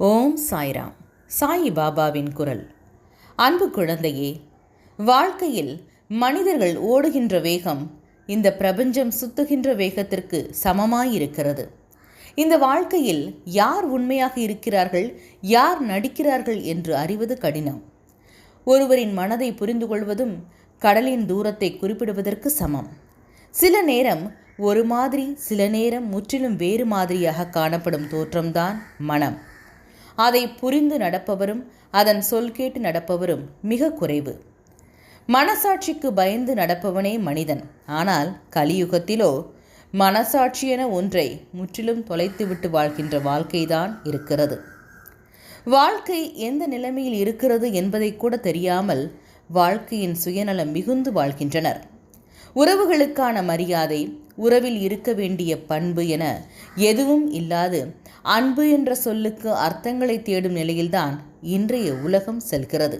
ஓம் சாய்ராம். சாயி பாபாவின் குரல். அன்பு குழந்தையே, வாழ்க்கையில் மனிதர்கள் ஓடுகின்ற வேகம் இந்த பிரபஞ்சம் சுத்துகின்ற வேகத்திற்கு சமமாயிருக்கிறது. இந்த வாழ்க்கையில் யார் உண்மையாக இருக்கிறார்கள், யார் நடிக்கிறார்கள் என்று அறிவது கடினம். ஒருவரின் மனதை புரிந்து கொள்வதும் கடலின் தூரத்தை குறிப்பிடுவதற்கு சமம். சில நேரம் ஒரு மாதிரி, சில நேரம் முற்றிலும் வேறு மாதிரியாக காணப்படும் தோற்றம்தான் மனம். அதை புரிந்து நடப்பவரும் அதன் சொல் கேட்டு நடப்பவரும் மிக குறைவு. மனசாட்சிக்கு பயந்து நடப்பவனே மனிதன். ஆனால் கலியுகத்திலோ மனசாட்சி என ஒன்றை முற்றிலும் தொலைத்துவிட்டு வாழ்கின்ற வாழ்க்கைதான் இருக்கிறது. வாழ்க்கை எந்த நிலைமையில் இருக்கிறது என்பதை கூட தெரியாமல் வாழ்க்கையின் சுயநலம் மிகுந்து வாழ்கின்றனர். உறவுகளுக்கான மரியாதை, உறவில் இருக்க வேண்டிய பண்பு என எதுவும் இல்லாது அன்பு என்ற சொல்லுக்கு அர்த்தங்களை தேடும் நிலையில்தான் இன்றைய உலகம் செல்கிறது.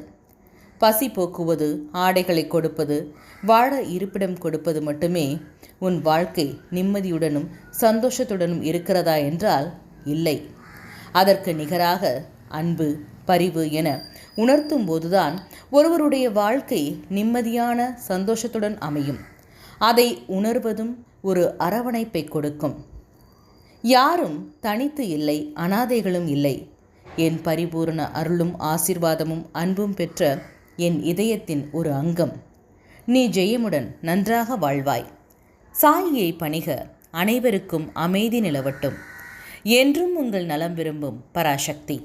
பசி போக்குவது, ஆடைகளை கொடுப்பது, வாழ இருப்பிடம் கொடுப்பது மட்டுமே உன் வாழ்க்கை நிம்மதியுடனும் சந்தோஷத்துடனும் இருக்கிறதா என்றால் இல்லை. அதற்கு நிகராக அன்பு, பரிவு என உணர்த்தும் போதுதான் ஒருவருடைய வாழ்க்கை நிம்மதியான சந்தோஷத்துடன் அமையும். அதை உணர்வதும் ஒரு அரவணைப்பை கொடுக்கும். யாரும் தனித்து இல்லை, அனாதைகளும் இல்லை. என் பரிபூரண அருளும் ஆசீர்வாதமும் அன்பும் பெற்ற என் இதயத்தின் ஒரு அங்கம். நீ ஜெயமுடன் நன்றாக வாழ்வாய். சாயியை பணிக. அனைவருக்கும் அமைதி நிலவட்டும். என்றும் உங்கள் நலம் விரும்பும் பராசக்தி.